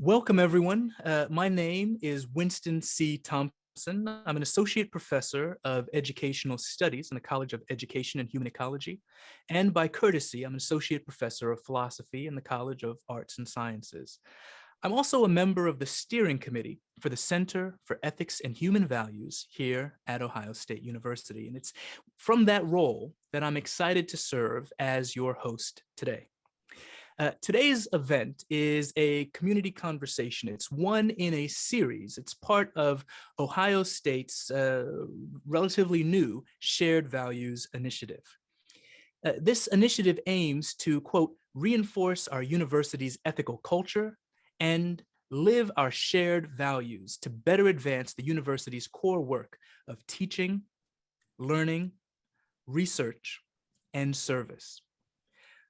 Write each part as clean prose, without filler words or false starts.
Welcome, everyone. My name is Winston C. Thompson. I'm an associate professor of educational studies in the College of Education and Human Ecology. And by courtesy, I'm an associate professor of philosophy in the College of Arts and Sciences. I'm also a member of the steering committee for the Center for Ethics and Human Values here at Ohio State University. And it's from that role that I'm excited to serve as your host today. Today's event is a community conversation. It's one in a series. It's part of Ohio State's relatively new Shared Values Initiative. This initiative aims to, quote, reinforce our university's ethical culture and live our shared values to better advance the university's core work of teaching, learning, research, and service.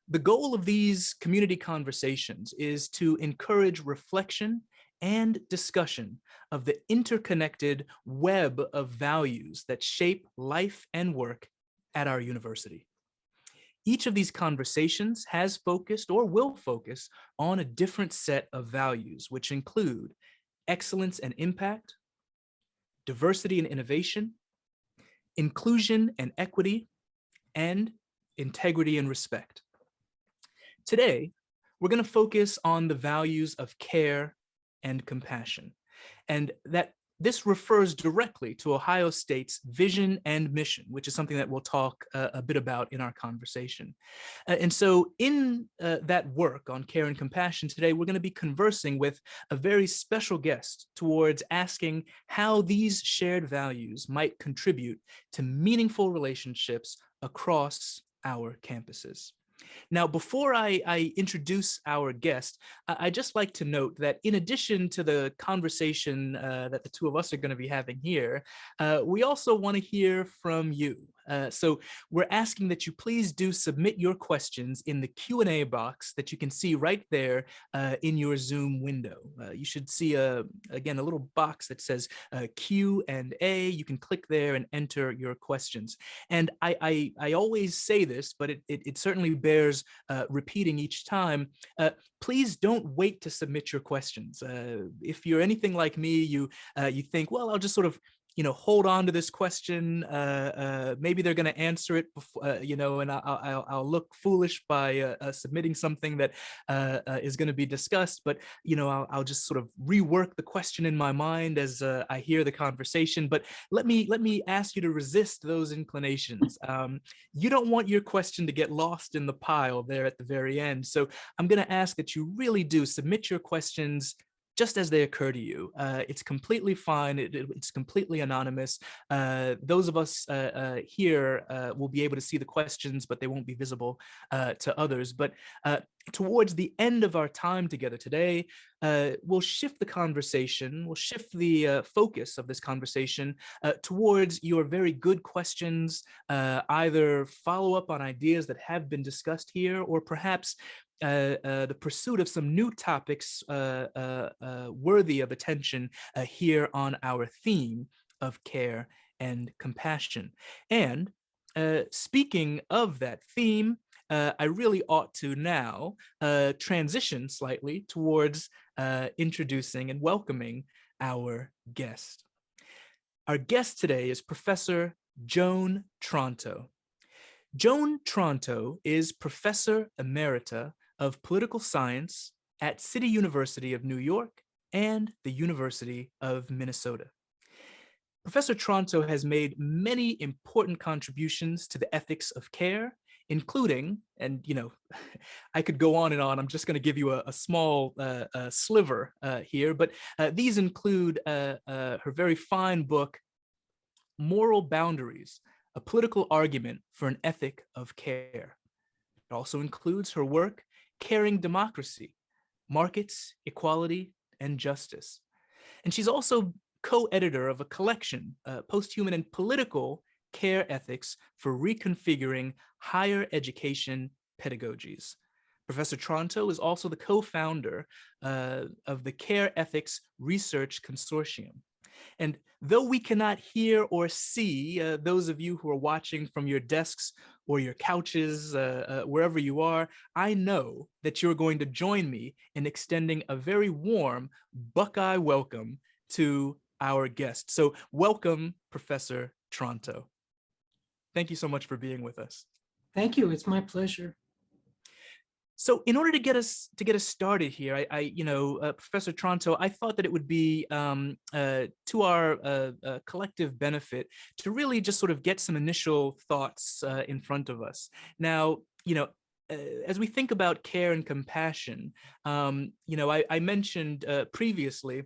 The goal of these community conversations is to encourage reflection and discussion of the interconnected web of values that shape life and work at our university. Each of these conversations has focused or will focus on a different set of values, which include excellence and impact, diversity and innovation, inclusion and equity, and integrity and respect. Today, we're going to focus on the values of care and compassion, and that this refers directly to Ohio State's vision and mission, which is something that we'll talk a bit about in our conversation. And so in that work on care and compassion today, we're going to be conversing with a very special guest towards asking how these shared values might contribute to meaningful relationships across our campuses. Now, before I introduce our guest, I'd just like to note that in addition to the conversation that the two of us are going to be having here, we also want to hear from you. So we're asking that you please do submit your questions in the Q&A box that you can see right there in your Zoom window. You should see, again, a little box that says Q&A. You can click there and enter your questions. And I always say this, but it certainly bears repeating each time. Please don't wait to submit your questions. If you're anything like me, you think, well, I'll just sort of hold on to this question. Maybe they're going to answer it before, and I'll look foolish by submitting something that is going to be discussed. But I'll just sort of rework the question in my mind as I hear the conversation. But let me ask you to resist those inclinations. You don't want your question to get lost in the pile there at the very end. So I'm going to ask that you really do submit your questions just as they occur to you. It's completely fine. It's completely anonymous. Those of us here will be able to see the questions, but they won't be visible to others. But towards the end of our time together today, we'll shift the conversation, we'll shift the focus of this conversation towards your very good questions, either follow up on ideas that have been discussed here, or perhaps the pursuit of some new topics worthy of attention here on our theme of care and compassion. And speaking of that theme, I really ought to now transition slightly towards introducing and welcoming our guest. Our guest today is Professor Joan Tronto. Joan Tronto is Professor Emerita of Political Science at City University of New York and the University of Minnesota. Professor Tronto has made many important contributions to the ethics of care, including, and I could go on and on, I'm just going to give you a small sliver here, but these include her very fine book, Moral Boundaries, A Political Argument for an Ethic of Care. It also includes her work, Caring Democracy, Markets, Equality, and Justice. And she's also co-editor of a collection, Posthuman and Political Care Ethics for Reconfiguring Higher Education Pedagogies. Professor Tronto is also the co-founder of the Care Ethics Research Consortium. And though we cannot hear or see those of you who are watching from your desks or your couches, wherever you are, I know that you're going to join me in extending a very warm Buckeye welcome to our guest. So welcome, Professor Tronto. Thank you so much for being with us. Thank you. It's my pleasure. So in order to get us started here, Professor Tronto, I thought that it would be to our collective benefit to really just sort of get some initial thoughts in front of us. Now, as we think about care and compassion, I mentioned previously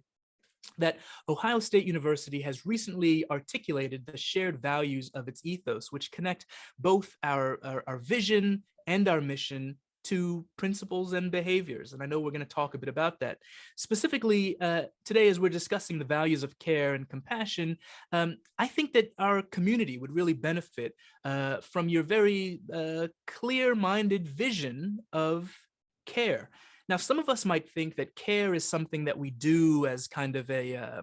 that Ohio State University has recently articulated the shared values of its ethos, which connect both our vision and our mission to principles and behaviors. And I know we're going to talk a bit about that. Specifically, today, as we're discussing the values of care and compassion, I think that our community would really benefit from your very clear-minded vision of care. Now, some of us might think that care is something that we do as kind of a,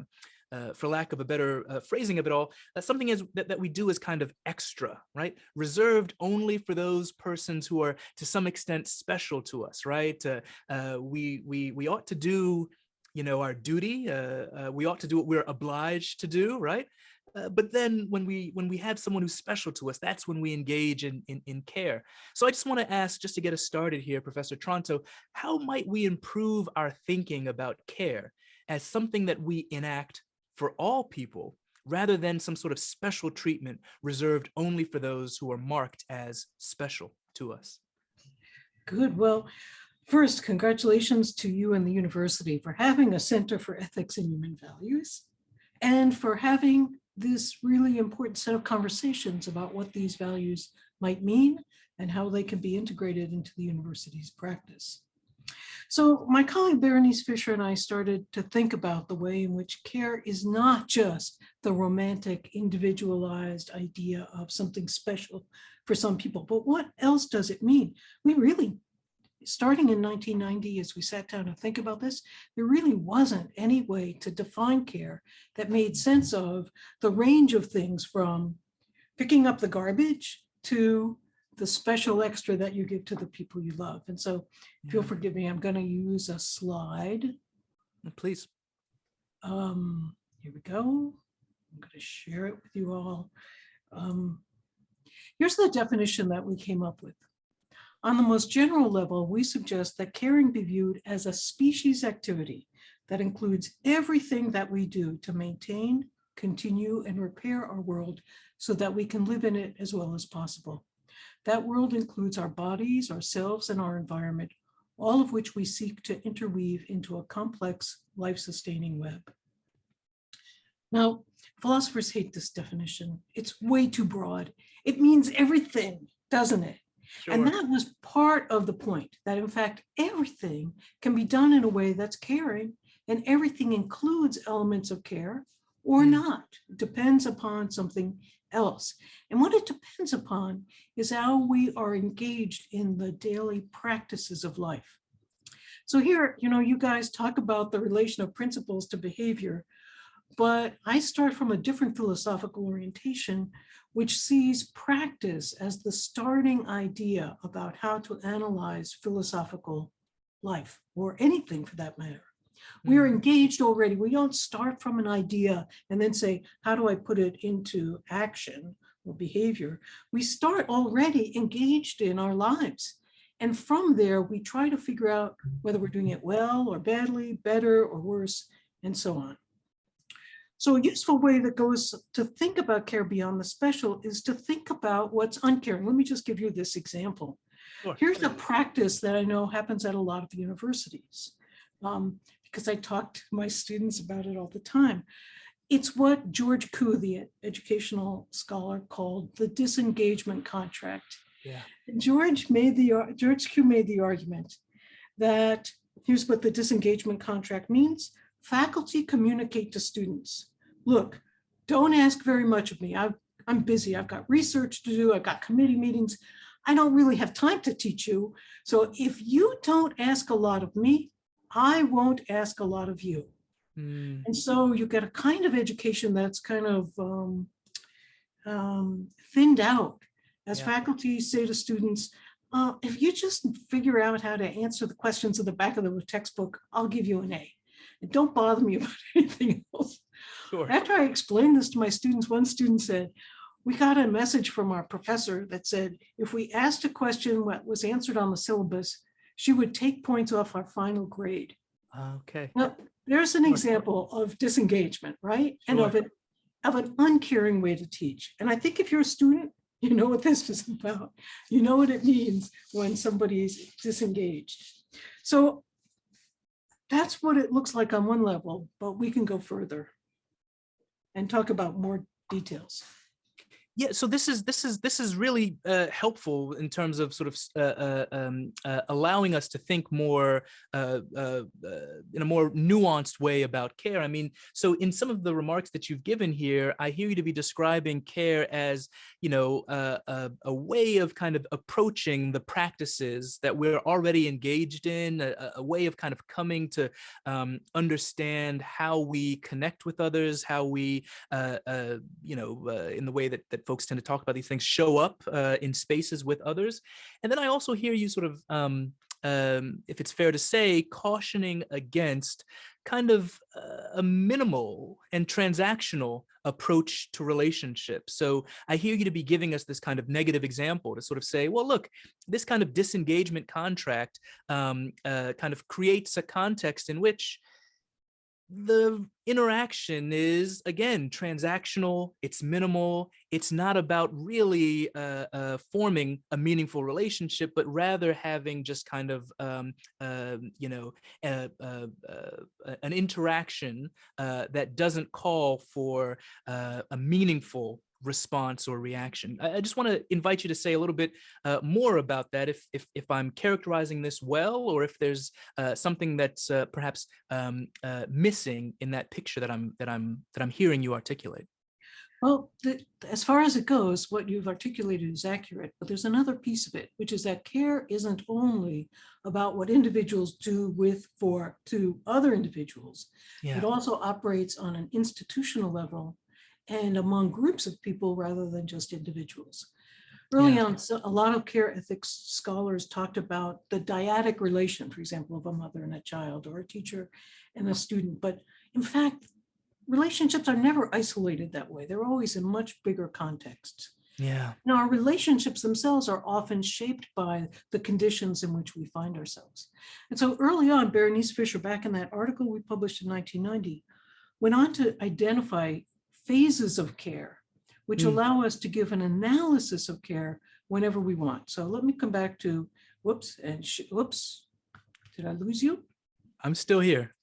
for lack of a better phrasing of it all, something that we do as kind of extra, right? Reserved only for those persons who are to some extent special to us, right? We ought to do, our duty. We ought to do what we're obliged to do, right? But then when we have someone who's special to us, that's when we engage in care. So I just want to ask, just to get us started here, Professor Tronto, how might we improve our thinking about care as something that we enact for all people, rather than some sort of special treatment reserved only for those who are marked as special to us? Good. Well, first, congratulations to you and the university for having a Center for Ethics and Human Values, and for having this really important set of conversations about what these values might mean and how they can be integrated into the university's practice. So my colleague Berenice Fisher and I started to think about the way in which care is not just the romantic, individualized idea of something special for some people, but what else does it mean? We really, starting in 1990, as we sat down to think about this, there really wasn't any way to define care that made sense of the range of things, from picking up the garbage to the special extra that you give to the people you love. And so if you'll forgive me, I'm going to use a slide. Please. Here we go. I'm going to share it with you all. Here's the definition that we came up with. On the most general level, we suggest that caring be viewed as a species activity that includes everything that we do to maintain, continue, and repair our world so that we can live in it as well as possible. That world includes our bodies, ourselves, and our environment, all of which we seek to interweave into a complex, life-sustaining web. Now, philosophers hate this definition. It's way too broad. It means everything, doesn't it? Sure. And that was part of the point, that in fact, everything can be done in a way that's caring, and everything includes elements of care or not. It depends upon something else. And what it depends upon is how we are engaged in the daily practices of life. So here, you guys talk about the relation of principles to behavior, but I start from a different philosophical orientation, which sees practice as the starting idea about how to analyze philosophical life, or anything for that matter. We are engaged already. We don't start from an idea and then say, how do I put it into action or behavior? We start already engaged in our lives. And from there, we try to figure out whether we're doing it well or badly, better or worse, and so on. So a useful way that goes to think about care beyond the special is to think about what's uncaring. Let me just give you this example. Sure. Here's a practice that I know happens at a lot of universities. Because I talk to my students about it all the time. It's what George Koo, the educational scholar, called the disengagement contract. Yeah. George Koo made the argument that here's what the disengagement contract means. Faculty communicate to students. Look, don't ask very much of me. I'm busy. I've got research to do. I've got committee meetings. I don't really have time to teach you. So if you don't ask a lot of me, I won't ask a lot of you. And so you get a kind of education that's kind of thinned out As Yeah. faculty say to students, if you just figure out how to answer the questions at the back of the textbook, I'll give you an A. And don't bother me about anything else. Sure. After I explained this to my students, one student said, we got a message from our professor that said, if we asked a question what was answered on the syllabus, she would take points off our final grade. Okay. Now, there's an Sure. example of disengagement, right? And Sure. of an uncaring way to teach. And I think if you're a student, you know what this is about. You know what it means when somebody's disengaged. So that's what it looks like on one level, but we can go further and talk about more details. Yeah, so this is really helpful in terms of sort of allowing us to think more in a more nuanced way about care. I mean, so in some of the remarks that you've given here, I hear you to be describing care as, you know, a way of kind of approaching the practices that we're already engaged in, a way of kind of coming to understand how we connect with others, how we, you know, in the way that folks tend to talk about these things, show up in spaces with others. And then I also hear you sort of, if it's fair to say, cautioning against kind of a minimal and transactional approach to relationships. So I hear you to be giving us this kind of negative example to sort of say, well, look, this kind of disengagement contract kind of creates a context in which the interaction is, again, transactional, it's minimal, it's not about really forming a meaningful relationship, but rather having just kind of, you know, an interaction that doesn't call for a meaningful response or reaction. I just want to invite you to say a little bit more about that, if I'm characterizing this well, or if there's something that's perhaps missing in that picture that I'm hearing you articulate. Well, as far as it goes, what you've articulated is accurate, but there's another piece of it, which is that care isn't only about what individuals do to other individuals. Yeah. It also operates on an institutional level and among groups of people rather than just individuals. Early on, so a lot of care ethics scholars talked about the dyadic relation, for example, of a mother and a child, or a teacher and a student. But in fact, relationships are never isolated that way. They're always in much bigger contexts. Yeah. Now, our relationships themselves are often shaped by the conditions in which we find ourselves. And so early on, Berenice Fisher, back in that article we published in 1990, went on to identify phases of care, which allow us to give an analysis of care whenever we want. So let me come back to, whoops, did I lose you? I'm still here.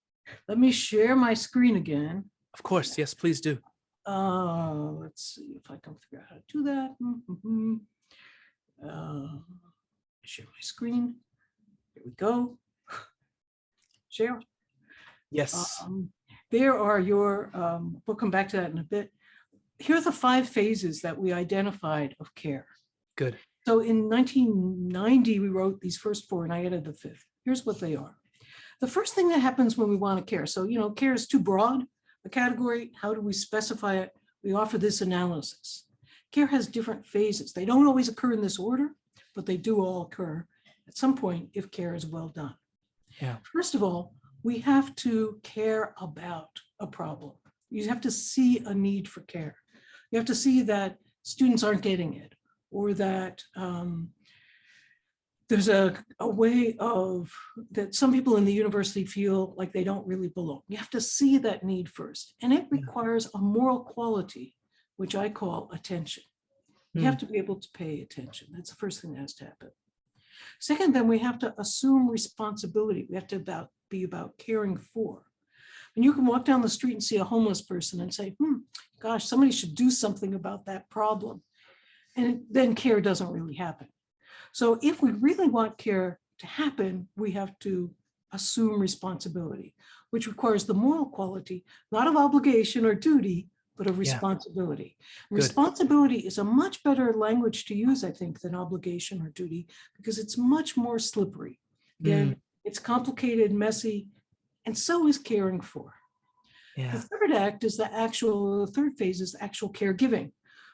Let me share my screen again. Of course, yes, please do. Let's see if I can figure out how to do that. Share my screen. Here we go. Share. Yes. There are your, we'll come back to that in a bit. Here are the 5 phases that we identified of care. Good. So in 1990, we wrote these first 4 and I added the 5th. Here's what they are. The first thing that happens when we want to care. So, you know, care is too broad a category. How do we specify it? We offer this analysis. Care has different phases. They don't always occur in this order, but they do all occur at some point if care is well done. Yeah. First of all, we have to care about a problem. You have to see a need for care. You have to see that students aren't getting it, or that there's a way of that some people in the university feel like they don't really belong. You have to see that need first. And it requires a moral quality, which I call attention. You have to be able to pay attention. That's the first thing that has to happen. Second, then we have to assume responsibility. We have to be about caring for. And you can walk down the street and see a homeless person and say, gosh, somebody should do something about that problem. And then care doesn't really happen. So if we really want care to happen, we have to assume responsibility, which requires the moral quality, not of obligation or duty, but of responsibility. Responsibility is a much better language to use, I think, than obligation or duty, because it's much more slippery. Again, it's complicated, messy, and so is caring for. The third phase is the actual caregiving,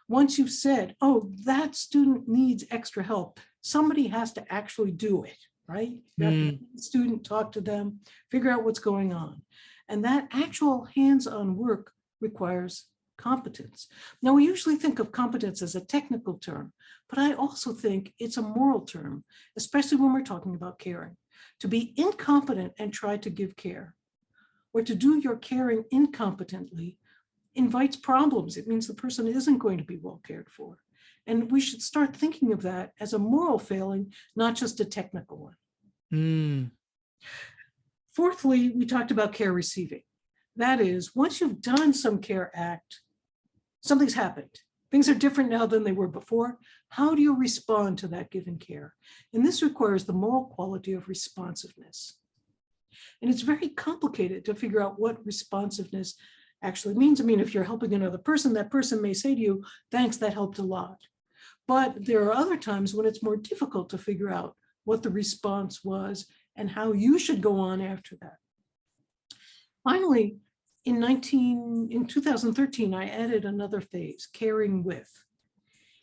once you've said, oh, that student needs extra help, somebody has to actually do it, right? You have to meet the student, talk to them, figure out what's going on. And that actual hands-on work requires competence. Now, we usually think of competence as a technical term, but I also think it's a moral term, especially when we're talking about caring. To be incompetent and try to give care, or to do your caring incompetently, invites problems. It means the person isn't going to be well cared for. And we should start thinking of that as a moral failing, not just a technical one. Mm. Fourthly, we talked about care receiving. That is, once you've done some care act, something's happened. Things are different now than they were before. How do you respond to that given care? And this requires the moral quality of responsiveness. And it's very complicated to figure out what responsiveness actually means. I mean, if you're helping another person, that person may say to you, thanks, that helped a lot. But there are other times when it's more difficult to figure out what the response was and how you should go on after that. Finally, in 2013, I added another phase, caring with.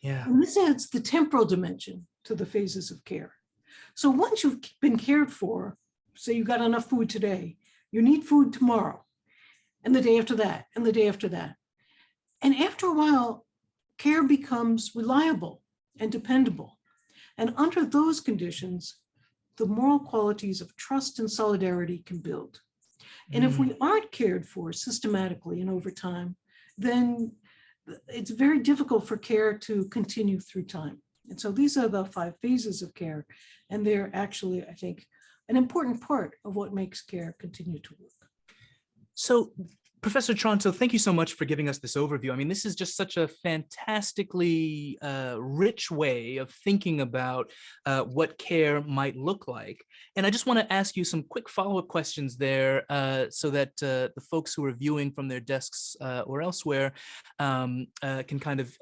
Yeah. And this adds the temporal dimension to the phases of care. So once you've been cared for, say you got enough food today, you need food tomorrow, and the day after that, and the day after that. And after a while, care becomes reliable and dependable. And under those conditions, the moral qualities of trust and solidarity can build. And if we aren't cared for systematically and over time, then it's very difficult for care to continue through time. And so these are the 5 phases of care. And they're actually, I think, an important part of what makes care continue to work. So, Professor Tronto, thank you so much for giving us this overview. I mean, this is just such a fantastically rich way of thinking about what care might look like. And I just want to ask you some quick follow-up questions there so that the folks who are viewing from their desks or elsewhere can kind of,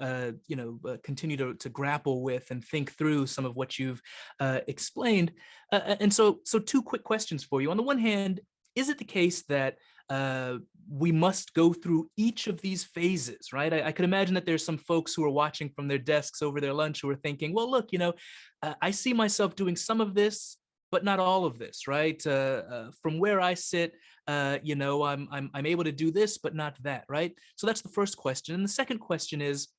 continue to grapple with and think through some of what you've explained. And so 2 quick questions for you. On the one hand, is it the case that we must go through each of these phases, right? I could imagine that there's some folks who are watching from their desks over their lunch who are thinking, well, look, I see myself doing some of this, but not all of this, right? From where I sit, I'm able to do this, but not that, right? So that's the first question. And the second question is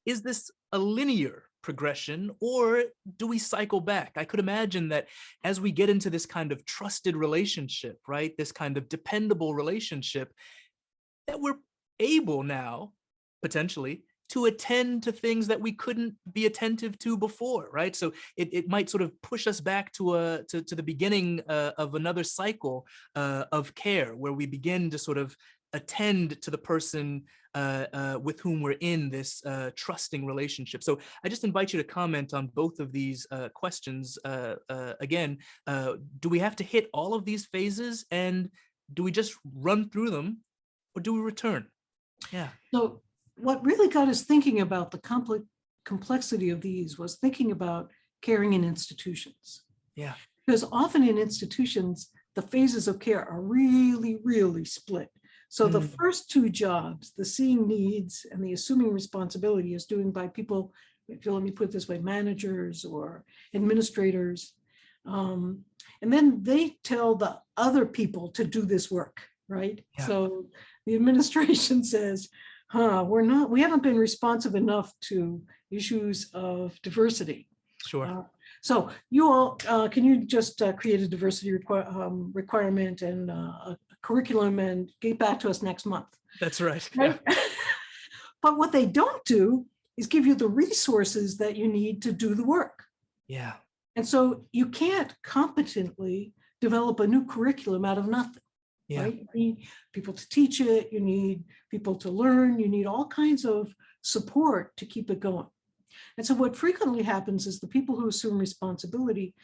this a linear progression, or do we cycle back? I could imagine that as we get into this kind of trusted relationship, right, this kind of dependable relationship, that we're able now, potentially, to attend to things that we couldn't be attentive to before, right? So it might sort of push us back to the beginning of another cycle of care, where we begin to sort of attend to the person with whom we're in this trusting relationship. So I just invite you to comment on both of these questions. Again, do we have to hit all of these phases, and do we just run through them, or do we return? Yeah. So what really got us thinking about the complexity of these was thinking about caring in institutions. Yeah. Because often in institutions, the phases of care are really, really split. So the first 2 jobs, the seeing needs and the assuming responsibility, is doing by people, if you let me put it this way, managers or administrators. And then they tell the other people to do this work, right? Yeah. So the administration says, we haven't been responsive enough to issues of diversity. Sure. So you all, can you just create a diversity requirement and a curriculum and get back to us next month? That's right. Right? Yeah. But what they don't do is give you the resources that you need to do the work. Yeah. And so you can't competently develop a new curriculum out of nothing. Yeah. Right? You need people to teach it, you need people to learn, you need all kinds of support to keep it going. And so what frequently happens is the people who assume responsibility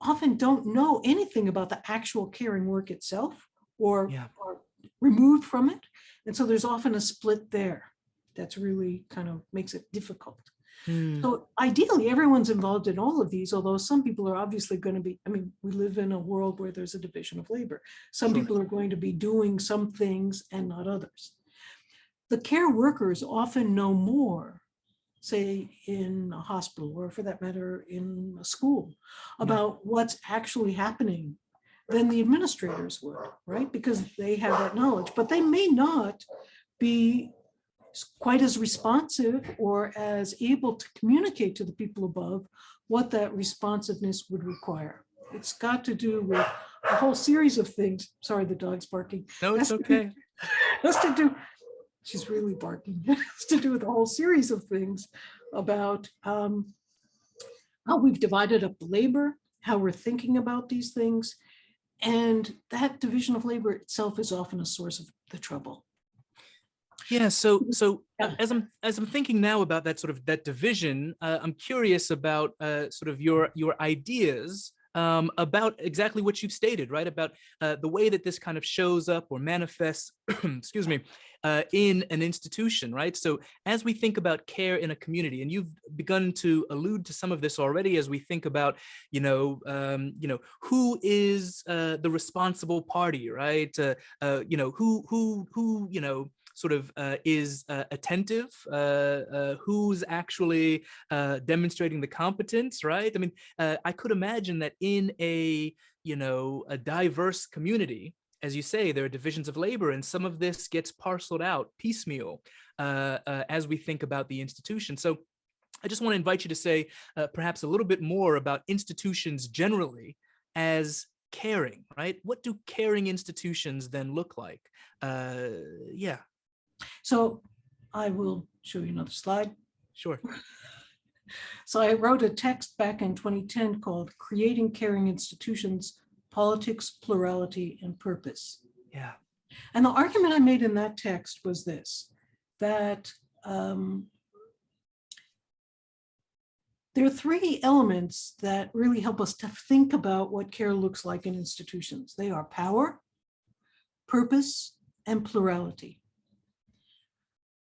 often don't know anything about the actual caring work itself, or are removed from it. And so there's often a split there that's really kind of makes it difficult. So ideally, everyone's involved in all of these, although some people are obviously going to be, we live in a world where there's a division of labor. Some people are going to be doing some things and not others. the care workers often know more, say in a hospital or for that matter in a school, about what's actually happening than the administrators would, right? Because they have that knowledge, but they may not be quite as responsive or as able to communicate to the people above what that responsiveness would require. It's got to do with a whole series of things. Sorry, the dog's barking. No, it's okay. Has to do, she's really barking. It has to do with a whole series of things about how we've divided up labor, how we're thinking about these things. And that division of labor itself is often a source of the trouble. Yeah, so Yeah. as I'm thinking now about that sort of that division, I'm curious about sort of your ideas about exactly what you've stated, right? About the way that this kind of shows up or manifests, excuse me, in an institution, right? So as we think about care in a community, and you've begun to allude to some of this already, as we think about, who is the responsible party, right? Who sort of is attentive, who's actually demonstrating the competence, right? I mean, I could imagine that in a diverse community, as you say, there are divisions of labor, and some of this gets parceled out piecemeal as we think about the institution. So I just want to invite you to say perhaps a little bit more about institutions generally as caring, right? What do caring institutions then look like? Yeah. So I will show you another slide. Sure. So I wrote a text back in 2010 called Creating Caring Institutions, Politics, Plurality, and Purpose. Yeah. And the argument I made in that text was this, that there are three elements that really help us to think about what care looks like in institutions. They are power, purpose, and plurality.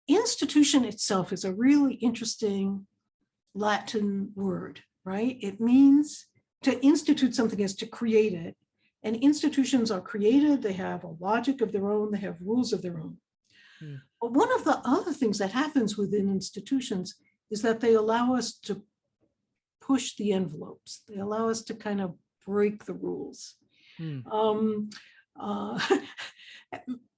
Institution itself is a really interesting Latin word, right? It means to institute something is to create it. And institutions are created, they have a logic of their own, they have rules of their own. But one of the other things that happens within institutions is that they allow us to push the envelopes. They allow us to kind of break the rules.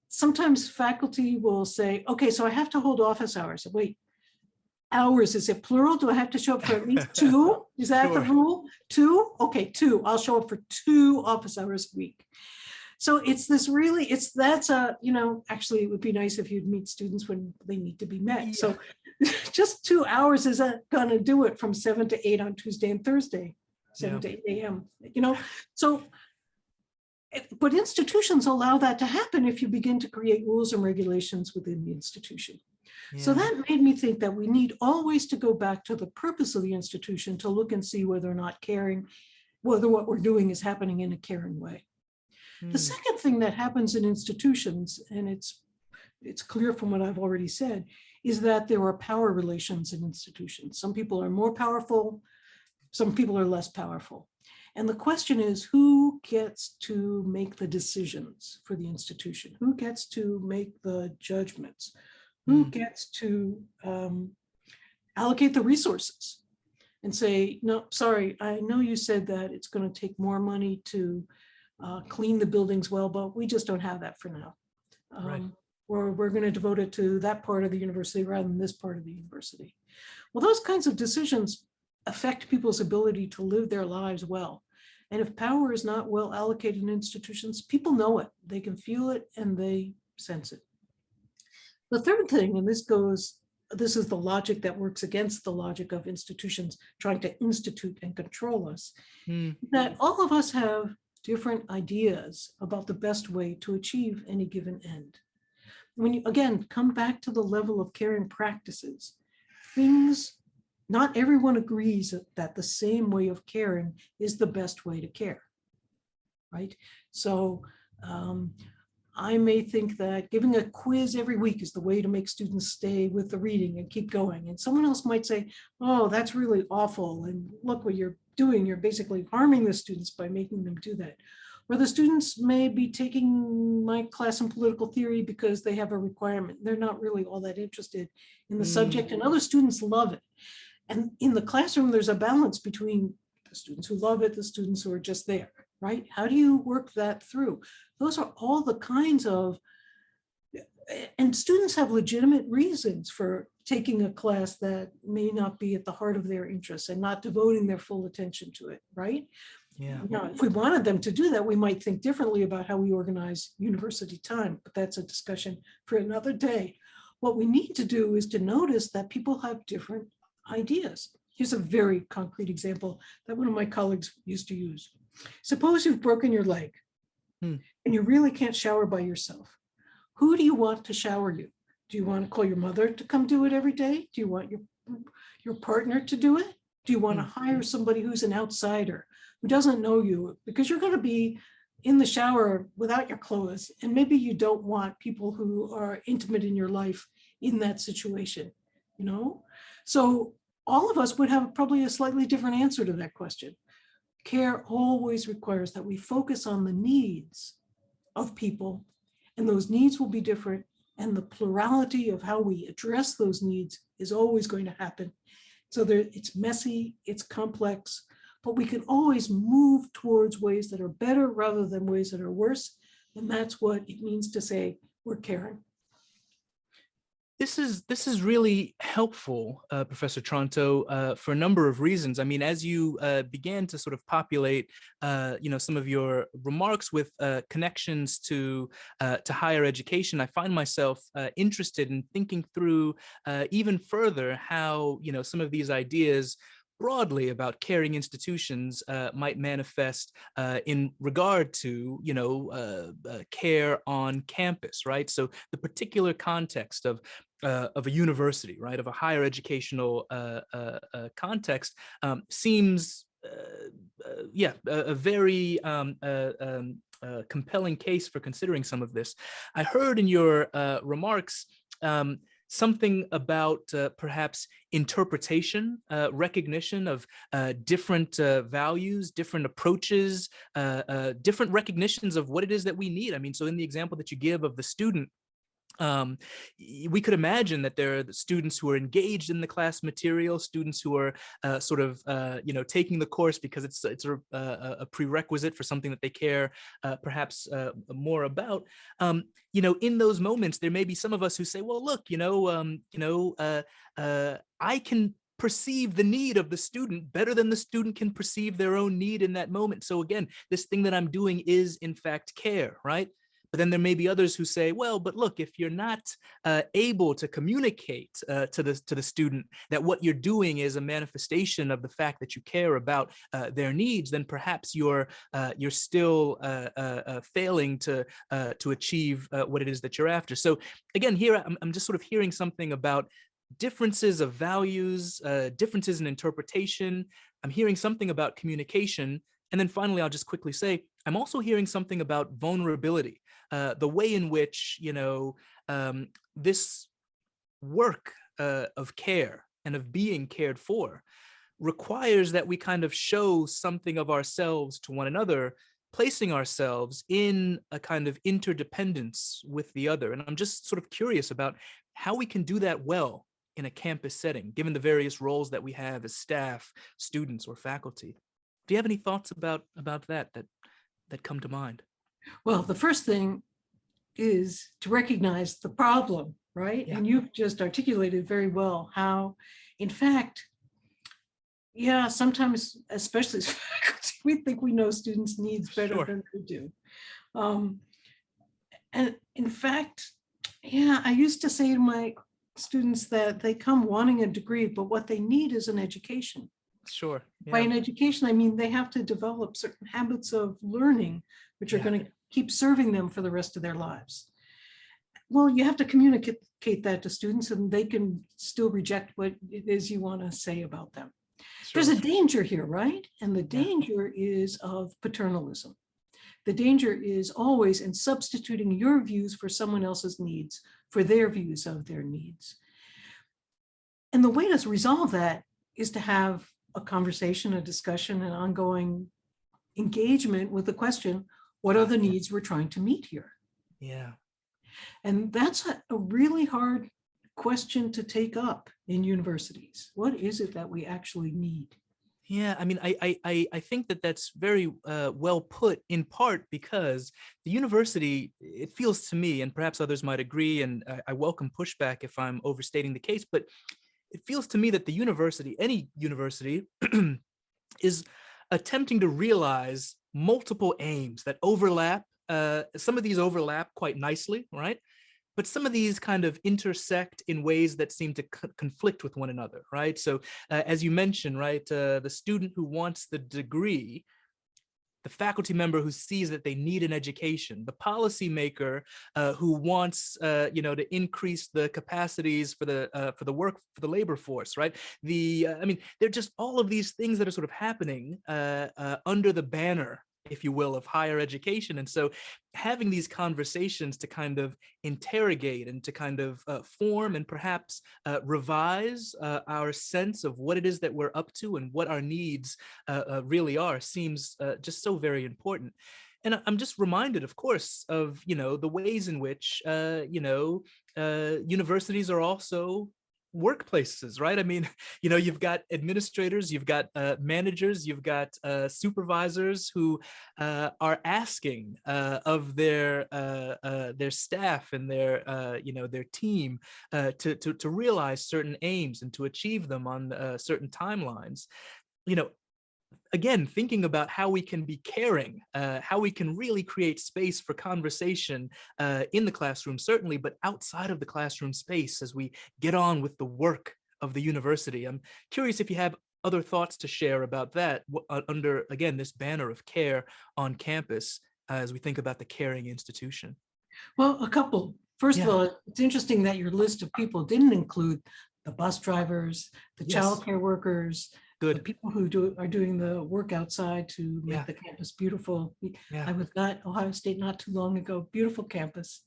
Sometimes faculty will say, okay, so I have to hold office hours. Wait, hours, is it plural? Do I have to show up for at least 2? Is that the rule? 2? Okay, 2. I'll show up for 2 office hours a week. So it's this really, actually it would be nice if you'd meet students when they need to be met. Yeah. So just 2 hours isn't gonna do it from 7 to 8 on Tuesday and Thursday, 7 to 8 a.m. So, but institutions allow that to happen if you begin to create rules and regulations within the institution. Yeah. So that made me think that we need always to go back to the purpose of the institution to look and see whether or not whether what we're doing is happening in a caring way. The second thing that happens in institutions, and it's clear from what I've already said, is that there are power relations in institutions. Some people are more powerful, some people are less powerful. And the question is, who gets to make the decisions for the institution? Who gets to make the judgments? Who gets to allocate the resources and say, no, sorry, I know you said that it's going to take more money to clean the buildings well, but we just don't have that for now. Right. Or we're going to devote it to that part of the university rather than this part of the university. Well, those kinds of decisions affect people's ability to live their lives well. And if power is not well allocated in institutions, people know it, they can feel it, and they sense it. The third thing, and this is the logic that works against the logic of institutions trying to institute and control us, that all of us have different ideas about the best way to achieve any given end. When you, again, come back to the level of caring practices, not everyone agrees that the same way of caring is the best way to care, right? So I may think that giving a quiz every week is the way to make students stay with the reading and keep going. And someone else might say, oh, that's really awful. And look what you're doing. You're basically harming the students by making them do that. Or the students may be taking my class in political theory because they have a requirement. They're not really all that interested in the subject, and other students love it. And in the classroom, there's a balance between the students who love it, the students who are just there, right? How do you work that through? Those are all the kinds of, and students have legitimate reasons for taking a class that may not be at the heart of their interests and not devoting their full attention to it, right? Yeah. Now, if we wanted them to do that, we might think differently about how we organize university time, but that's a discussion for another day. What we need to do is to notice that people have different ideas. Here's a very concrete example that one of my colleagues used to use. Suppose you've broken your leg and you really can't shower by yourself. Who do you want to shower you? Do you want to call your mother to come do it every day? Do you want your partner to do it? Do you want to hire somebody who's an outsider who doesn't know you? Because you're going to be in the shower without your clothes, and maybe you don't want people who are intimate in your life in that situation, you know? So all of us would have probably a slightly different answer to that question. Care always requires that we focus on the needs of people, and those needs will be different, and the plurality of how we address those needs is always going to happen. So it's messy, it's complex, but we can always move towards ways that are better rather than ways that are worse. And that's what it means to say we're caring. This is really helpful, Professor Tronto, for a number of reasons. I mean, as you began to sort of populate, some of your remarks with connections to higher education, I find myself interested in thinking through even further how some of these ideas broadly about caring institutions might manifest in regard to care on campus, right? So the particular context of a university, right, of a higher educational context seems a very compelling case for considering some of this. I heard in your remarks something about perhaps interpretation, recognition of different values, different approaches, different recognitions of what it is that we need. I mean, so in the example that you give of the student, we could imagine that there are the students who are engaged in the class material, students who are taking the course because it's a prerequisite for something that they care perhaps more about. In those moments, there may be some of us who say, well, look, I can perceive the need of the student better than the student can perceive their own need in that moment. So again, this thing that I'm doing is in fact care, right? But then there may be others who say, well, but look, if you're not able to communicate to the student that what you're doing is a manifestation of the fact that you care about their needs, then perhaps you're still failing to achieve what it is that you're after. So again, here I'm just sort of hearing something about differences of values, differences in interpretation. I'm hearing something about communication. And then finally, I'll just quickly say, I'm also hearing something about vulnerability, the way in which, this work of care and of being cared for requires that we kind of show something of ourselves to one another, placing ourselves in a kind of interdependence with the other. And I'm just sort of curious about how we can do that well in a campus setting, given the various roles that we have as staff, students, or faculty. Do you have any thoughts about that come to mind? Well, the first thing is to recognize the problem, right? Yeah. And you've just articulated very well how, in fact, yeah, sometimes, especially as faculty, we think we know students' needs better Sure. than they do. And in fact, yeah, I used to say to my students that they come wanting a degree, but what they need is an education. Sure. Yeah. By an education, I mean they have to develop certain habits of learning, which are going to keep serving them for the rest of their lives. Well, you have to communicate that to students, and they can still reject what it is you want to say about them. Sure. There's a danger here, right? And the danger is of paternalism. The danger is always in substituting your views for someone else's needs, for their views of their needs. And the way to resolve that is to have a conversation, a discussion, an ongoing engagement with the question, What are the needs we're trying to meet here? Yeah. And that's a really hard question to take up in universities. What is it that we actually need? Yeah, I mean, I think that that's very well put, in part because the university, it feels to me, and perhaps others might agree, and I welcome pushback if I'm overstating the case, but it feels to me that the university, any university, is attempting to realize multiple aims that overlap. Some of these overlap quite nicely, right? But some of these kind of intersect in ways that seem to conflict with one another, right? So as you mentioned, right, the student who wants the degree, the faculty member who sees that they need an education, the policymaker who wants, to increase the capacities for the labor force, right? I mean, they're just all of these things that are sort of happening under the banner, if you will, of higher education. And so having these conversations to kind of interrogate and to kind of form and perhaps revise our sense of what it is that we're up to and what our needs really are seems just so very important. And I'm just reminded, of course, of, the ways in which, universities are also workplaces, right? I mean, you've got administrators, you've got managers, you've got supervisors who are asking of their staff and their team to realize certain aims and to achieve them on certain timelines. Again, thinking about how we can be caring, how we can really create space for conversation in the classroom, certainly, but outside of the classroom space as we get on with the work of the university. I'm curious if you have other thoughts to share about that under, again, this banner of care on campus as we think about the caring institution. Well, a couple. First of Yeah. all, it's interesting that your list of people didn't include the bus drivers, the Yes. childcare workers, the Good. people who are doing the work outside to make Yeah. the campus beautiful. Yeah. I was at Ohio State not too long ago, beautiful campus.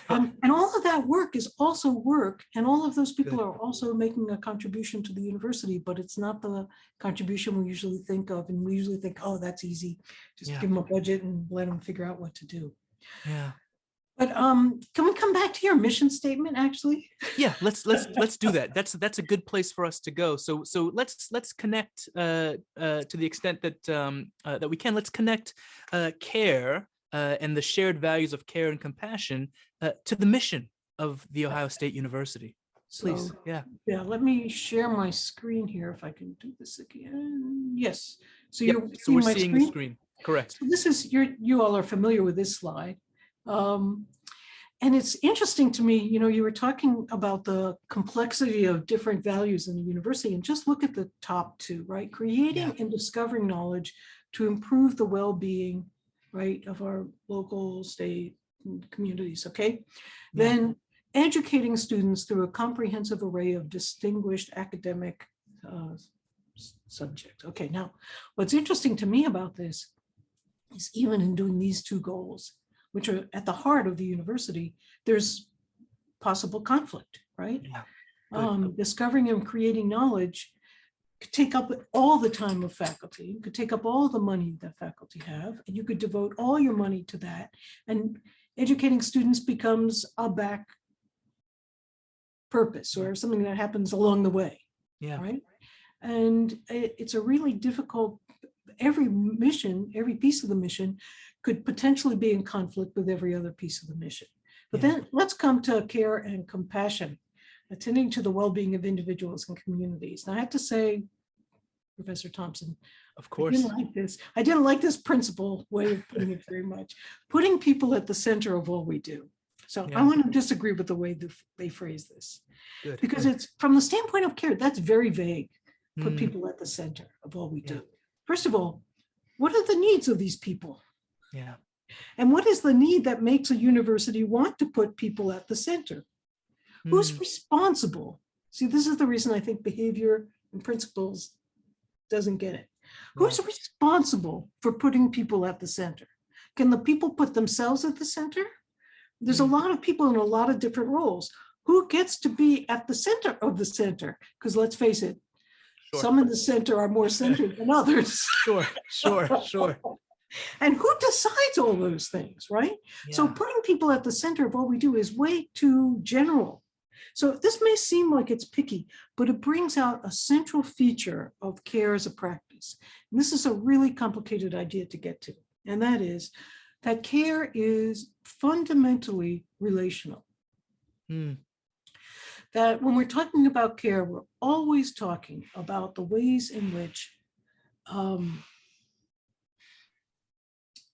And all of that work is also work, and all of those people Good. are also making a contribution to the university, but it's not the contribution we usually think of. And we usually think, oh, that's easy. Just Yeah. give them a budget and let them figure out what to do. Yeah. But can we come back to your mission statement, actually? Yeah, let's do that. That's a good place for us to go. So let's connect to the extent that that we can. Let's connect care and the shared values of care and compassion to the mission of the Ohio State University. Please, yeah, let me share my screen here if I can do this again. Yes. So yep. you're so we're my seeing screen? the screen. Correct. So this is you all are familiar with this slide. And it's interesting to me, you were talking about the complexity of different values in the university, and just look at the top two, right? Creating and discovering knowledge to improve the well-being, right, of our local, state, and communities, okay? Then educating students through a comprehensive array of distinguished academic subjects. Okay, now, what's interesting to me about this is even in doing these two goals, which are at the heart of the university, there's possible conflict, right? Discovering and creating knowledge could take up all the time of faculty, could take up all the money that faculty have, and you could devote all your money to that. And educating students becomes a back purpose or something that happens along the way, right? And it's a really difficult, every mission, every piece of the mission could potentially be in conflict with every other piece of the mission. But then let's come to care and compassion, attending to the well-being of individuals and communities. Now I have to say, Professor Thompson, of course, I didn't like this principle way of putting it very much, putting people at the center of all we do. So I want to disagree with the way they phrase this. Good. Because it's from the standpoint of care, that's very vague. Put people at the center of all we do. First of all, what are the needs of these people? And what is the need that makes a university want to put people at the center? Who's responsible? See, this is the reason I think behavior and principles doesn't get it. Who's responsible for putting people at the center? Can the people put themselves at the center? There's a lot of people in a lot of different roles. Who gets to be at the center of the center? Because let's face it, some in the center are more centered than others. Sure. And who decides all those things, right? So Yeah. putting people at the center of what we do is way too general. So this may seem like it's picky, but it brings out a central feature of care as a practice. And this is a really complicated idea to get to. And that is that care is fundamentally relational. Mm. That when we're talking about care, we're always talking about the ways in which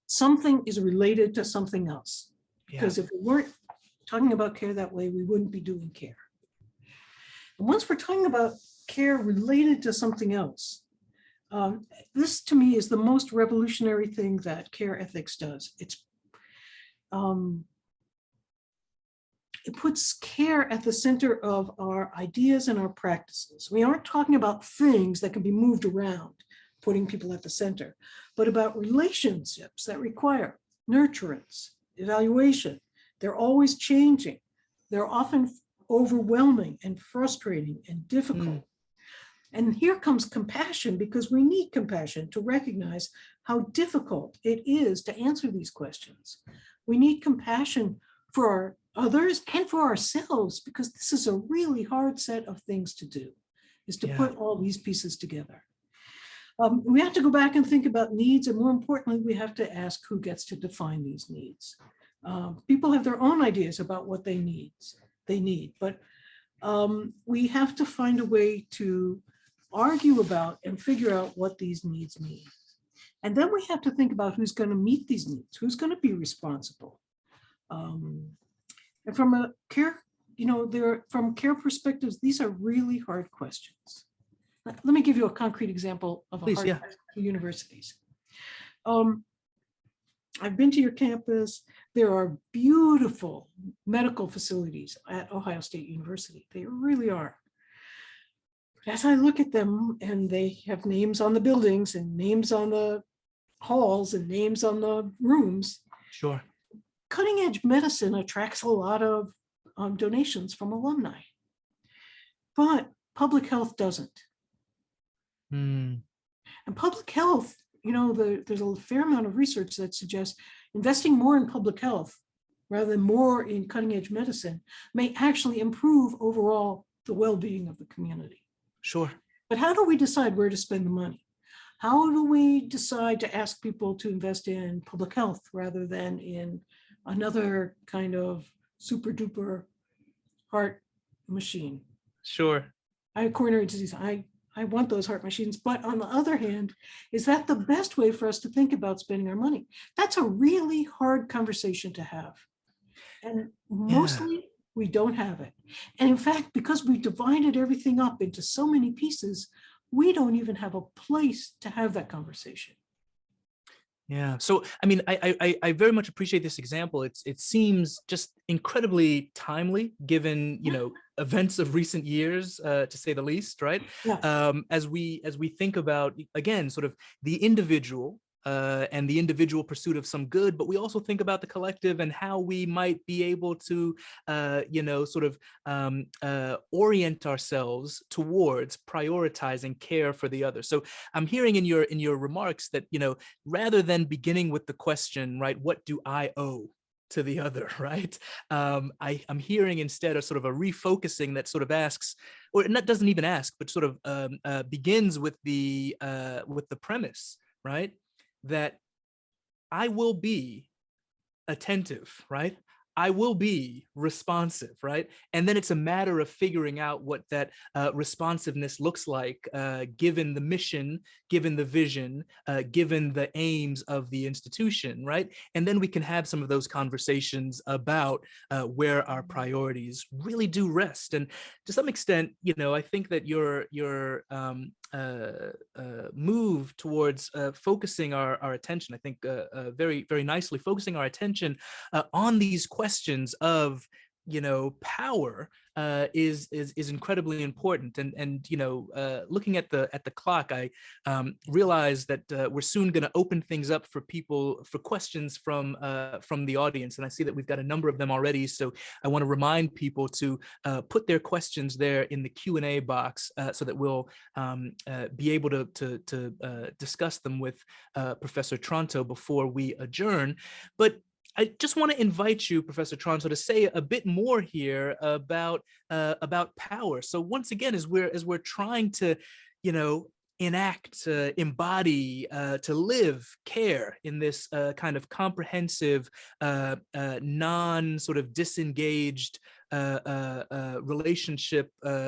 something is related to something else. Because Yeah. if we weren't talking about care that way, we wouldn't be doing care. And once we're talking about care related to something else, this to me is the most revolutionary thing that care ethics does. It puts care at the center of our ideas and our practices. We aren't talking about things that can be moved around, putting people at the center, but about relationships that require nurturance, evaluation. They're always changing. They're often overwhelming and frustrating and difficult. Mm. And here comes compassion, because we need compassion to recognize how difficult it is to answer these questions. We need compassion for our others and for ourselves, because this is a really hard set of things to do, is to Yeah. put all these pieces together. We have to go back and think about needs, and more importantly, we have to ask who gets to define these needs. People have their own ideas about what they need, but we have to find a way to argue about and figure out what these needs mean. And then we have to think about who's going to meet these needs, who's going to be responsible. And from a care, from care perspectives, these are really hard questions. Let me give you a concrete example of a Please, hard yeah. question for universities. I've been to your campus. There are beautiful medical facilities at Ohio State University. They really are. But as I look at them, and they have names on the buildings and names on the halls and names on the rooms, Sure. cutting edge medicine attracts a lot of donations from alumni. But public health doesn't. Mm. And public health, there's a fair amount of research that suggests investing more in public health rather than more in cutting edge medicine may actually improve overall the well-being of the community. Sure. But how do we decide where to spend the money? How do we decide to ask people to invest in public health rather than in another kind of super duper heart machine? Sure. I have coronary disease. I want those heart machines. But on the other hand, is that the best way for us to think about spending our money? That's a really hard conversation to have. And mostly we don't have it. And in fact, because we divided everything up into so many pieces, we don't even have a place to have that conversation. Yeah. So, I mean, I very much appreciate this example. It seems just incredibly timely, given, events of recent years, to say the least, right? Yeah. As we think about, again, sort of the individual and the individual pursuit of some good, but we also think about the collective and how we might be able to, orient ourselves towards prioritizing care for the other. So I'm hearing in your remarks that, rather than beginning with the question, right, what do I owe to the other, right? I'm hearing instead a sort of a refocusing that sort of asks, or not doesn't even ask, but sort of begins with the premise, right, that I will be attentive, right? I will be responsive, right? And then it's a matter of figuring out what that responsiveness looks like, given the mission, given the vision, given the aims of the institution, right? And then we can have some of those conversations about where our priorities really do rest. And to some extent, I think that your move towards focusing our attention, I think very, very nicely focusing our attention on these questions of power is incredibly important. And looking at the clock, I realize that we're soon going to open things up for people for questions from the audience, and I see that we've got a number of them already. So I want to remind people to put their questions there in the Q&A box so that we'll be able to discuss them with Professor Tronto before we adjourn. But I just want to invite you, Professor Tronto, to say a bit more here about power. So once again, as we're trying to, enact, embody, to live care in this kind of comprehensive, non sort of disengaged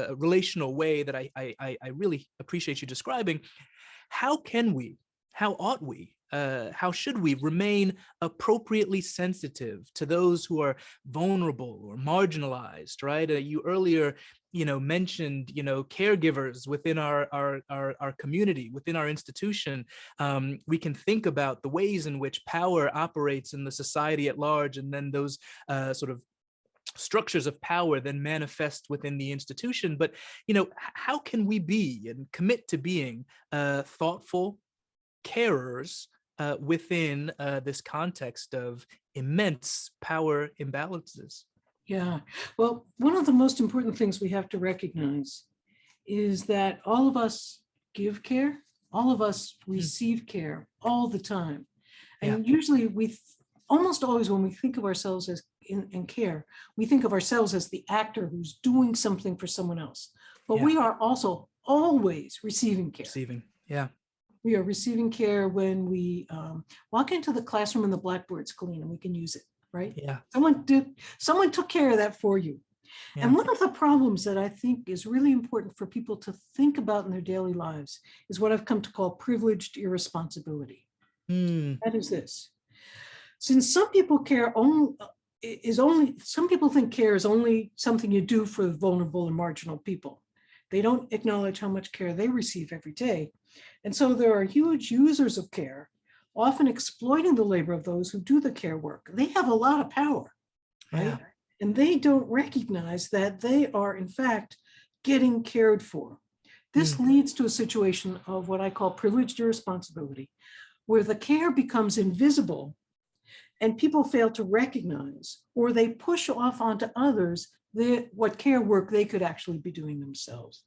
relational way that I really appreciate you describing. How ought we, how should we remain appropriately sensitive to those who are vulnerable or marginalized, right? You earlier, mentioned, caregivers within our community, within our institution. We can think about the ways in which power operates in the society at large, and then those sort of structures of power then manifest within the institution. But, how can we be and commit to being thoughtful carers within this context of immense power imbalances? Yeah, well, one of the most important things we have to recognize is that all of us give care, all of us receive care all the time. And usually almost always when we think of ourselves as in care, we think of ourselves as the actor who's doing something for someone else. But we are also always receiving care. We are receiving care when we walk into the classroom and the blackboard's clean and we can use it, right? Someone took care of that for you. And one of the problems that I think is really important for people to think about in their daily lives is what I've come to call privileged irresponsibility. That is this. Since some people some people think care is only something you do for vulnerable and marginal people. They don't acknowledge how much care they receive every day. And so there are huge users of care, often exploiting the labor of those who do the care work. They have a lot of power, right? And they don't recognize that they are, in fact, getting cared for. This leads to a situation of what I call privileged irresponsibility, where the care becomes invisible and people fail to recognize, or they push off onto others what care work they could actually be doing themselves.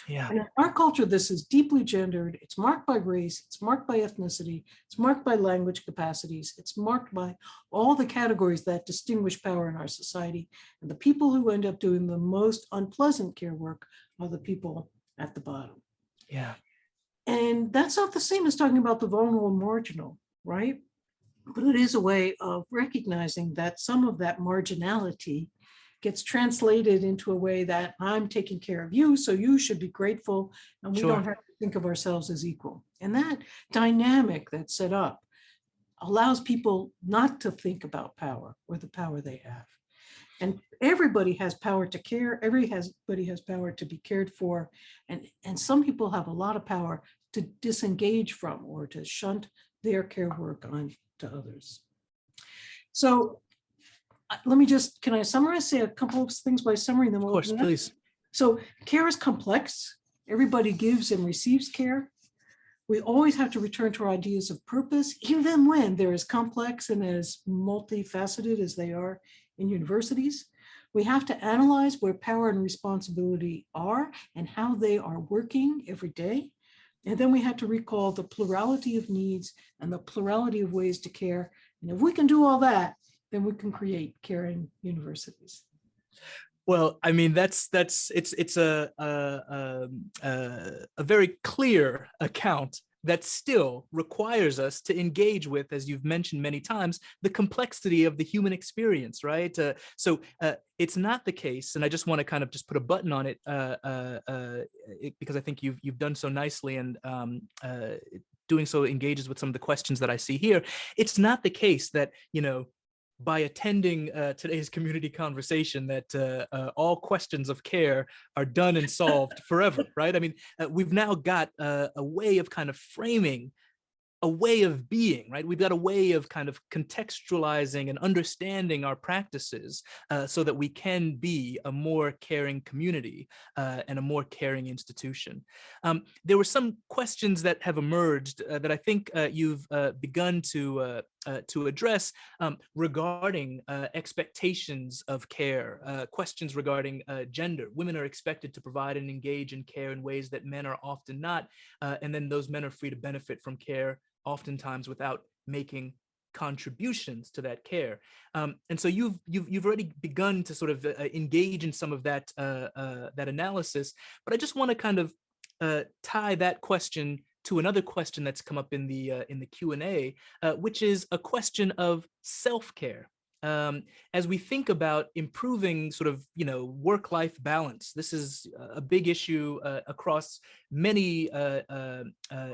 And in our culture, this is deeply gendered. It's marked by race, it's marked by ethnicity, it's marked by language capacities, it's marked by all the categories that distinguish power in our society. And the people who end up doing the most unpleasant care work are the people at the bottom. And that's not the same as talking about the vulnerable and marginal, right? But it is a way of recognizing that some of that marginality gets translated into a way that I'm taking care of you, so you should be grateful, and we don't have to think of ourselves as equal. And that dynamic that's set up allows people not to think about power or the power they have. And everybody has power to care, everybody has power to be cared for, and some people have a lot of power to disengage from or to shunt their care work on to others. So can I summarize, say a couple of things by summary? Then we'll of course, please. So care is complex. Everybody gives and receives care. We always have to return to our ideas of purpose, even when they're as complex and as multifaceted as they are in universities. We have to analyze where power and responsibility are and how they are working every day. And then we have to recall the plurality of needs and the plurality of ways to care. And if we can do all that, then we can create caring universities. Well, I mean, it's a very clear account that still requires us to engage with, as you've mentioned many times, the complexity of the human experience, right? So it's not the case, and I just want to kind of just put a button on it, because I think you've done so nicely, and doing so engages with some of the questions that I see here. It's not the case that, by attending today's community conversation, that all questions of care are done and solved forever, right? I mean, we've now got a way of kind of framing a way of being, right? We've got a way of kind of contextualizing and understanding our practices so that we can be a more caring community and a more caring institution. There were some questions that have emerged that I think you've begun to address regarding expectations of care, questions regarding gender. Women are expected to provide and engage in care in ways that men are often not, and then those men are free to benefit from care oftentimes without making contributions to that care. And so you've already begun to sort of engage in some of that that analysis, but I just want to kind of tie that question to another question that's come up in the Q&A, which is a question of self-care. As we think about improving sort of, work-life balance, this is a big issue across many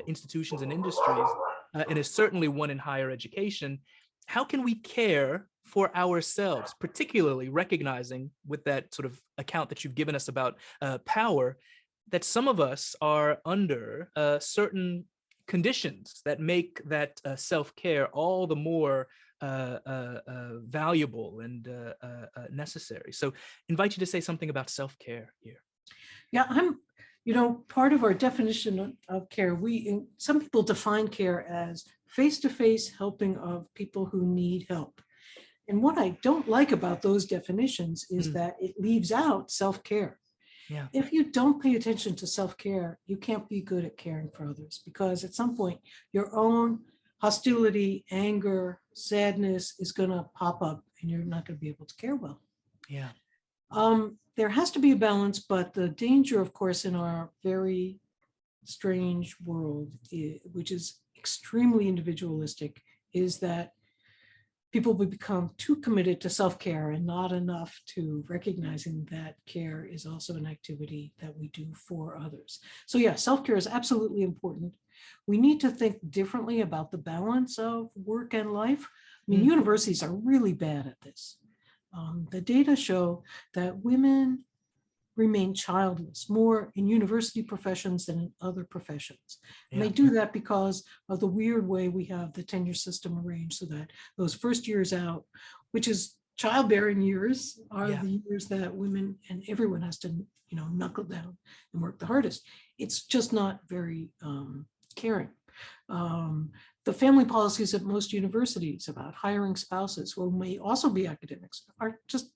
institutions and industries, and is certainly one in higher education. How can we care for ourselves, particularly recognizing with that sort of account that you've given us about power, that some of us are under certain conditions that make that self-care all the more valuable and necessary. So invite you to say something about self-care here. Yeah, part of our definition of care, some people define care as face-to-face helping of people who need help. And what I don't like about those definitions is that it leaves out self-care. Yeah. If you don't pay attention to self-care, you can't be good at caring for others, because at some point your own hostility, anger, sadness is going to pop up and you're not going to be able to care well. Yeah. There has to be a balance, but the danger, of course, in our very strange world, which is extremely individualistic, is that people will become too committed to self-care and not enough to recognizing that care is also an activity that we do for others. So yeah, self-care is absolutely important. We need to think differently about the balance of work and life. I mean, universities are really bad at this. The data show that women remain childless more in university professions than in other professions. And they do that because of the weird way we have the tenure system arranged, so that those first years out, which is childbearing years, are the years that women and everyone has to, knuckle down and work the hardest. It's just not very caring. The family policies at most universities about hiring spouses who may also be academics are just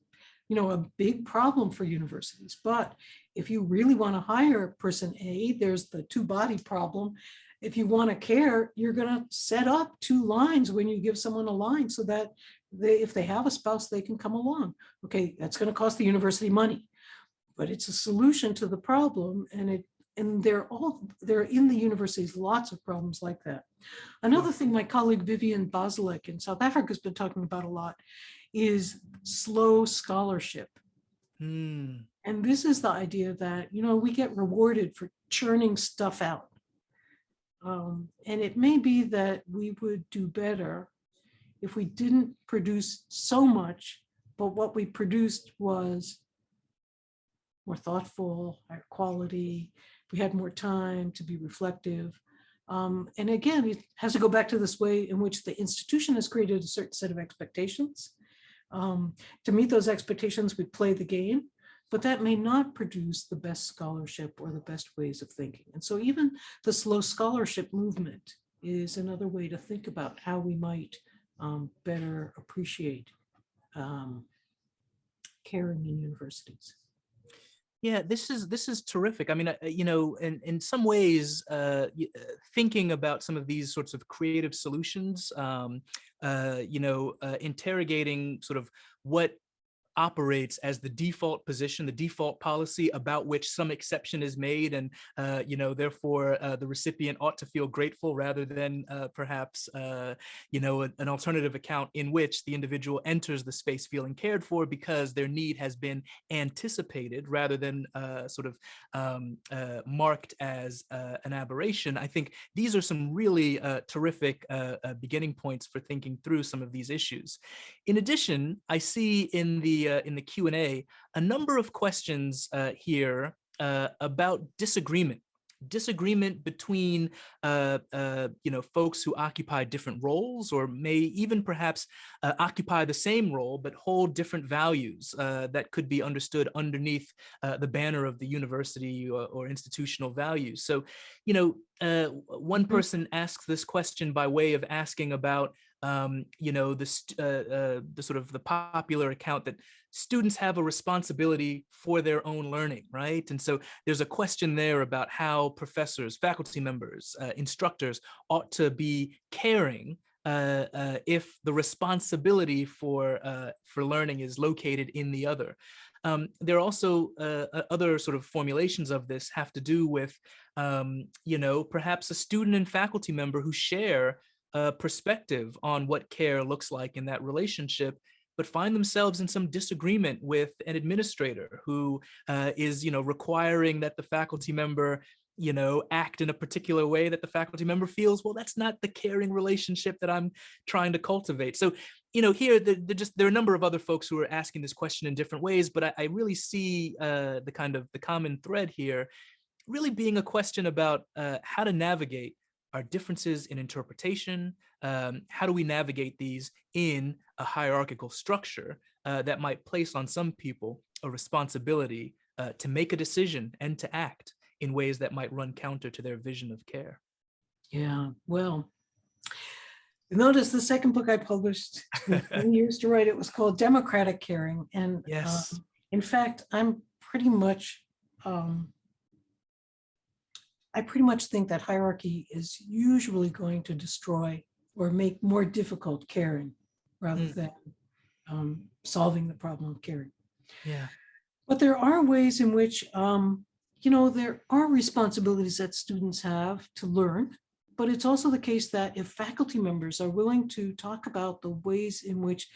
a big problem for universities. But if you really want to hire person A, there's the two-body problem. If you want to care, you're going to set up two lines when you give someone a line so that if they have a spouse, they can come along. Okay, that's going to cost the university money, but it's a solution to the problem, and they're in the universities, lots of problems like that. Another thing my colleague Vivian Bazelek in South Africa has been talking about a lot is slow scholarship. And this is the idea that, we get rewarded for churning stuff out. And it may be that we would do better if we didn't produce so much, but what we produced was more thoughtful, higher quality. We had more time to be reflective. And again, it has to go back to this way in which the institution has created a certain set of expectations. To meet those expectations, we play the game, but that may not produce the best scholarship or the best ways of thinking. And so even the slow scholarship movement is another way to think about how we might better appreciate caring in universities. Yeah, this is terrific. I mean, in some ways, thinking about some of these sorts of creative solutions, interrogating sort of what operates as the default position, the default policy about which some exception is made, and therefore the recipient ought to feel grateful rather than perhaps an alternative account in which the individual enters the space feeling cared for because their need has been anticipated rather than marked as an aberration. I think these are some really terrific beginning points for thinking through some of these issues. In addition, I see in the Q&A a number of questions here about disagreement disagreement between folks who occupy different roles, or may even perhaps occupy the same role but hold different values that could be understood underneath the banner of the university or institutional values. So, one person asks this question by way of asking about the sort of the popular account that students have a responsibility for their own learning, right? And so there's a question there about how professors, faculty members, instructors ought to be caring if the responsibility for learning is located in the other. There are also other sort of formulations of this have to do with, perhaps a student and faculty member who share perspective on what care looks like in that relationship, but find themselves in some disagreement with an administrator who is, requiring that the faculty member, act in a particular way that the faculty member feels, well, that's not the caring relationship that I'm trying to cultivate. So, here, there are a number of other folks who are asking this question in different ways, but I really see the common thread here really being a question about how to navigate our differences in interpretation. How do we navigate these in a hierarchical structure that might place on some people a responsibility to make a decision and to act in ways that might run counter to their vision of care? Yeah, well, notice the second book I published took 10 years to write. It was called Democratic Caring. And yes, in fact, I'm pretty much, I pretty much think that hierarchy is usually going to destroy or make more difficult caring rather than solving the problem of caring. Yeah. But there are ways in which, there are responsibilities that students have to learn, but it's also the case that if faculty members are willing to talk about the ways in which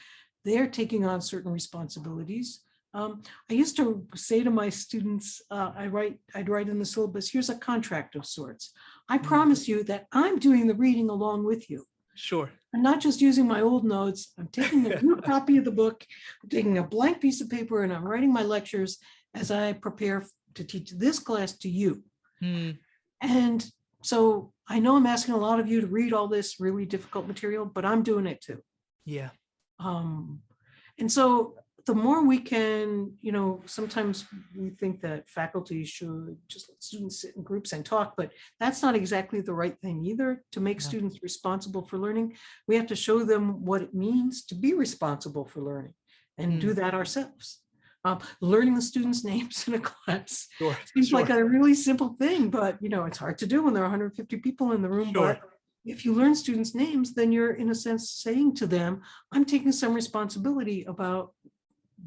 they're taking on certain responsibilities. I used to say to my students, I'd write in the syllabus, here's a contract of sorts. I promise you that I'm doing the reading along with you. Sure. I'm not just using my old notes. I'm taking a new copy of the book, I'm taking a blank piece of paper, and I'm writing my lectures as I prepare to teach this class to you. And so I know I'm asking a lot of you to read all this really difficult material, but I'm doing it too. Yeah. And so the more we can, sometimes we think that faculty should just let students sit in groups and talk, but that's not exactly the right thing either. To make students responsible for learning, we have to show them what it means to be responsible for learning and do that ourselves. Learning the students' names in a class seems like a really simple thing, but it's hard to do when there are 150 people in the room. But if you learn students' names, then you're in a sense saying to them, I'm taking some responsibility about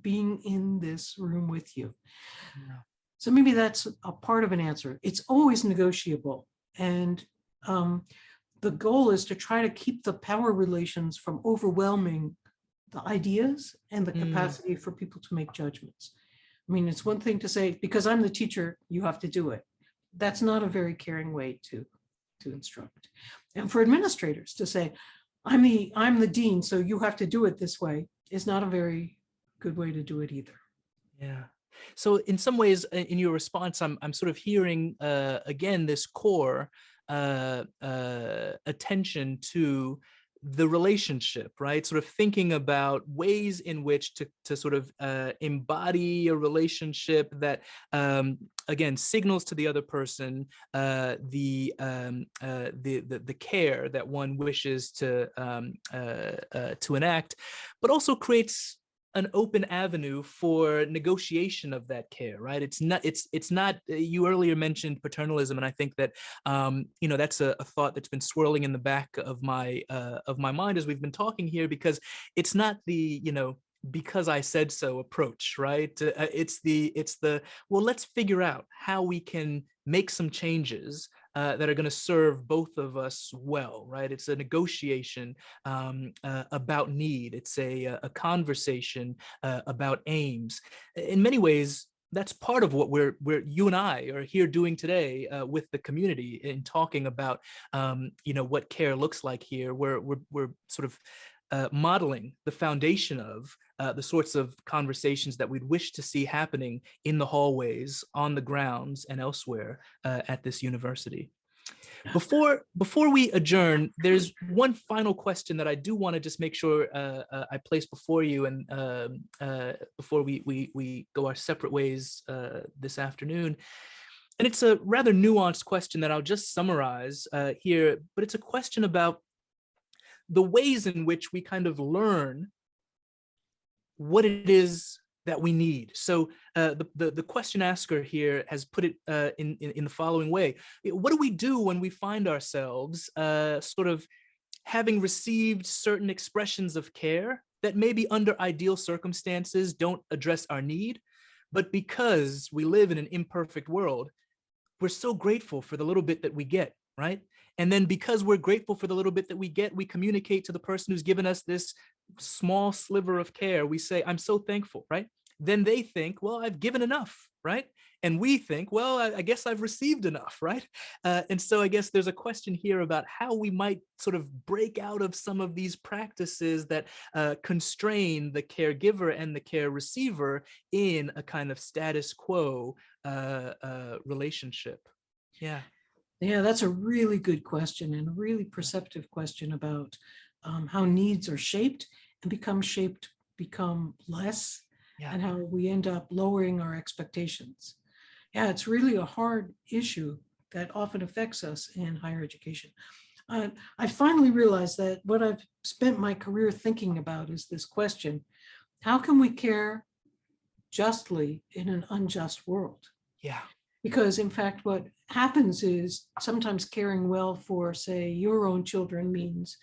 being in this room with you. So maybe that's a part of an answer. It's always negotiable. And the goal is to try to keep the power relations from overwhelming the ideas and the capacity for people to make judgments. I mean, it's one thing to say, because I'm the teacher, you have to do it. That's not a very caring way to instruct. And for administrators to say, I'm the dean, so you have to do it this way, is not a very good way to do it either. Yeah. So in some ways, in your response, I'm sort of hearing again this core attention to the relationship, right? Sort of thinking about ways in which to sort of embody a relationship that again signals to the other person the care that one wishes to enact, but also creates an open avenue for negotiation of that care, right? It's not, you earlier mentioned paternalism, and I think that, that's a thought that's been swirling in the back of my mind as we've been talking here, because it's not the, because I said so approach, right? It's the, well, let's figure out how we can make some changes that are going to serve both of us well, right? It's a negotiation about need. It's a conversation about aims. In many ways, that's part of what you and I are here doing today with the community in talking about, what care looks like here. We're sort of modeling the foundation of the sorts of conversations that we'd wish to see happening in the hallways, on the grounds, and elsewhere at this university. Before we adjourn, there's one final question that I do want to just make sure I place before you, and before we go our separate ways this afternoon. And it's a rather nuanced question that I'll just summarize here, but it's a question about the ways in which we kind of learn what it is that we need. So the question asker here has put it in the following way. What do we do when we find ourselves sort of having received certain expressions of care that maybe under ideal circumstances don't address our need, but because we live in an imperfect world, we're so grateful for the little bit that we get, right? And then because we're grateful for the little bit that we get, we communicate to the person who's given us this small sliver of care. We say, I'm so thankful, right? Then they think, well, I've given enough, right? And we think, well, I guess I've received enough, right? And so I guess there's a question here about how we might sort of break out of some of these practices that constrain the caregiver and the care receiver in a kind of status quo relationship. Yeah. Yeah, that's a really good question, and a really perceptive question about how needs are shaped and become less, Yeah. and how we end up lowering our expectations. Yeah, it's really a hard issue that often affects us in higher education. I finally realized that what I've spent my career thinking about is this question: how can we care justly in an unjust world? Yeah. Because in fact, what happens is sometimes caring well for, say, your own children means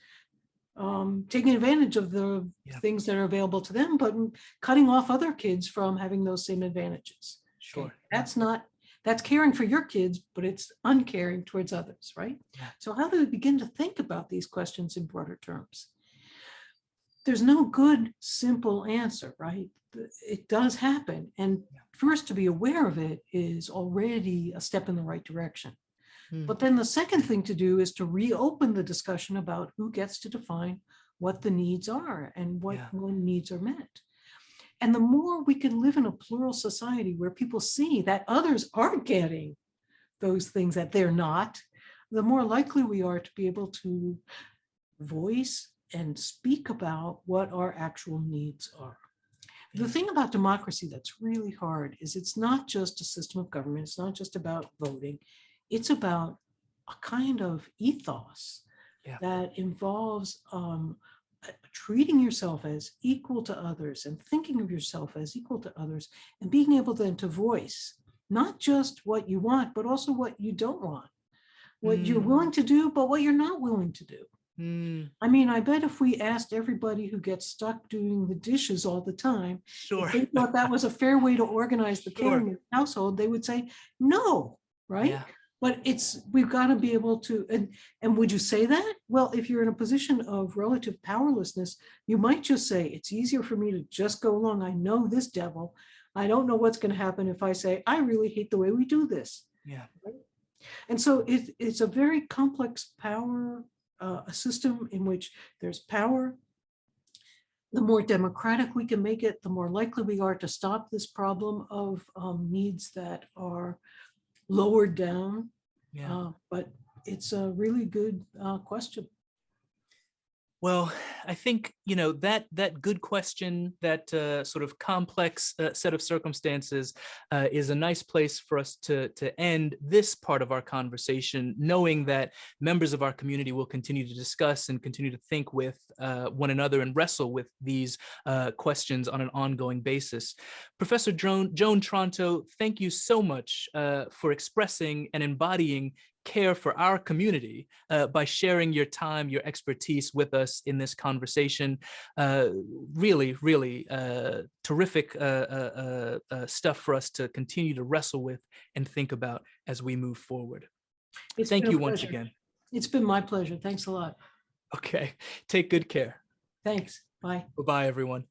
taking advantage of the things that are available to them, but cutting off other kids from having those same advantages. Sure. Okay? That's caring for your kids, but it's uncaring towards others, right? Yeah. So how do we begin to think about these questions in broader terms? There's no good, simple answer, right? It does happen. And first, to be aware of it is already a step in the right direction. But then the second thing to do is to reopen the discussion about who gets to define what the needs are and when needs are met. And the more we can live in a plural society where people see that others are getting those things that they're not, the more likely we are to be able to voice and speak about what our actual needs are. The thing about democracy that's really hard is it's not just a system of government. It's not just about voting. It's about a kind of ethos that involves treating yourself as equal to others and thinking of yourself as equal to others, and being able then to voice not just what you want, but also what you don't want, what you're willing to do, but what you're not willing to do. I mean, I bet if we asked everybody who gets stuck doing the dishes all the time, if they thought that was a fair way to organize the care in the household, they would say no, right? Yeah. But we've got to be able to, and would you say that? Well, if you're in a position of relative powerlessness, you might just say, it's easier for me to just go along. I know this devil. I don't know what's going to happen if I say, I really hate the way we do this. Yeah. Right? And so it's a very complex power, a system in which there's power. The more democratic we can make it, the more likely we are to stop this problem of needs that are lowered down. But it's a really good question. Well, I think, that good question, that sort of complex set of circumstances is a nice place for us to end this part of our conversation, knowing that members of our community will continue to discuss and continue to think with one another and wrestle with these questions on an ongoing basis. Professor Joan Tronto, thank you so much for expressing and embodying care for our community by sharing your time, your expertise with us in this conversation. Really, really terrific stuff for us to continue to wrestle with and think about as we move forward. Thank you once again. It's been my pleasure. Thanks a lot. Okay, take good care. Thanks. Bye. Bye-bye, everyone.